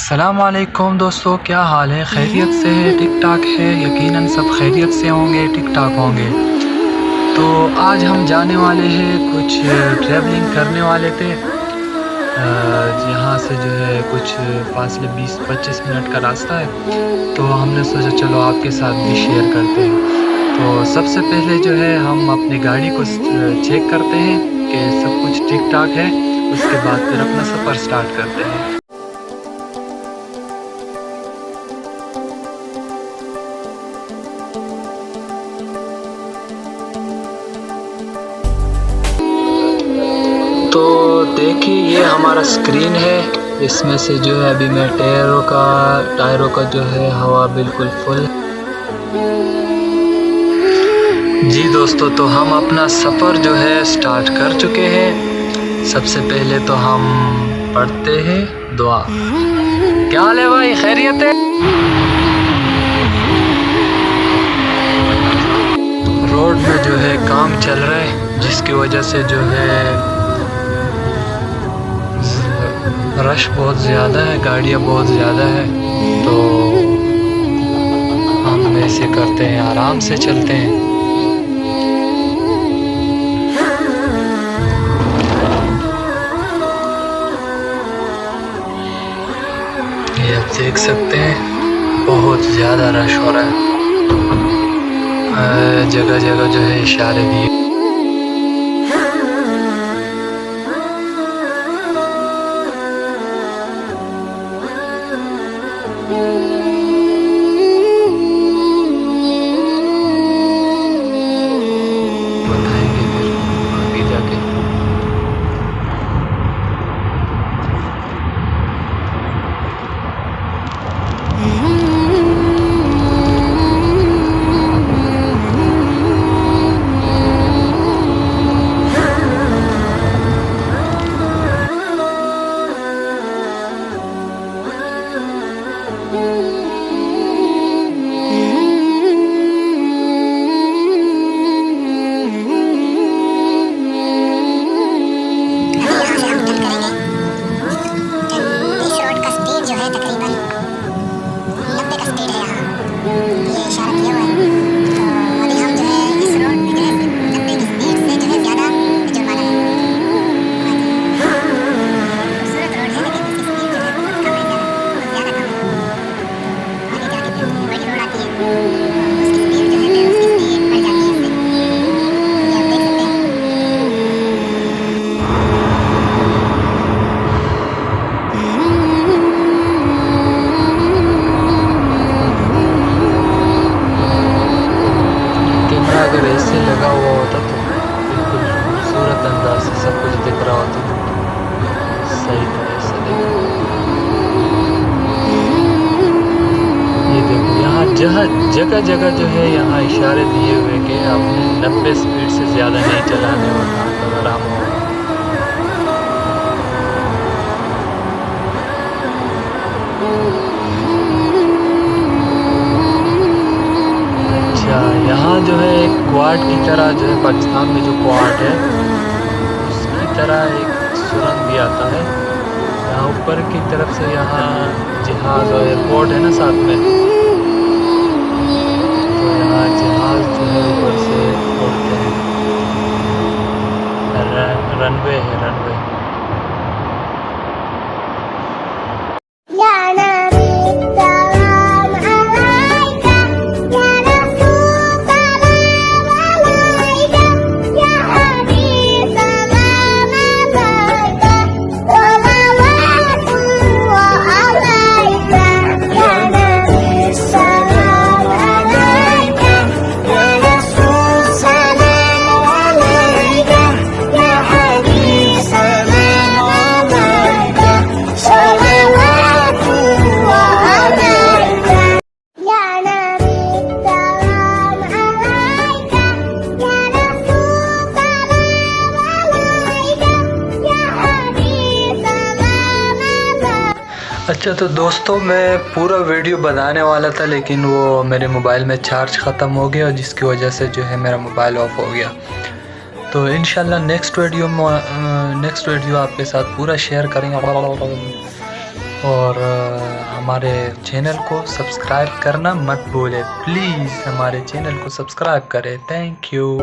अस्सलामुअलैकुम दोस्तों, क्या हाल है? खैरियत से है? ठीक ठाक है? यकीनन सब खैरियत से होंगे, ठीक ठाक होंगे। तो आज हम जाने वाले हैं, कुछ ट्रैवलिंग करने वाले थे। यहाँ से जो है कुछ फासले 20-25 मिनट का रास्ता है। तो हमने सोचा चलो आपके साथ भी शेयर करते हैं। तो सबसे पहले जो है हम अपनी गाड़ी को चेक करते हैं कि सब कुछ ठीक ठाक है। उसके बाद फिर अपना सफ़र स्टार्ट करते हैं। तो देखिए, ये हमारा स्क्रीन है। इसमें से जो है अभी मैं टायरों का जो है हवा बिल्कुल फुल। जी दोस्तों, तो हम अपना सफ़र जो है स्टार्ट कर चुके हैं। सबसे पहले तो हम पढ़ते हैं दुआ। क्या हाल है भाई, खैरियत है? रोड में जो है काम चल रहा है, जिसकी वजह से जो है रश बहुत ज़्यादा है, गाड़ियाँ बहुत ज़्यादा है। तो हम ऐसे करते हैं, आराम से चलते हैं। ये आप देख सकते हैं, बहुत ज़्यादा रश हो रहा है। जगह जगह जो है इशारे दिए। बताएंगे फिर आगे जाके। अगर ऐसे लगा हुआ होता तो बिल्कुल खूबसूरत अंदाज से सब कुछ दिख रहा होता। सही तरह से देखो, ये देखो, यहाँ जगह जगह जो है यहाँ इशारे दिए हुए कि आपने 90 स्पीड से ज़्यादा नहीं चलाने, वरना तो आराम होगा। यहाँ जो है एक क्वाड की तरह, जो है पाकिस्तान में जो क्वाड है उसकी तरह एक सुरंग भी आता है। यहाँ ऊपर की तरफ से यहाँ जहाज़ और एयरपोर्ट है ना साथ में, तो यहाँ जहाज़ जो है ऊपर से उड़ते हैं। रनवे है, रनवे। अच्छा, तो दोस्तों मैं पूरा वीडियो बनाने वाला था, लेकिन वो मेरे मोबाइल में चार्ज ख़त्म हो गया, जिसकी वजह से जो है मेरा मोबाइल ऑफ हो गया। तो इंशाल्लाह नेक्स्ट वीडियो आपके साथ पूरा शेयर करेंगे। और हमारे चैनल को सब्सक्राइब करना मत भूलें। प्लीज़ हमारे चैनल को सब्सक्राइब करें। Thank you.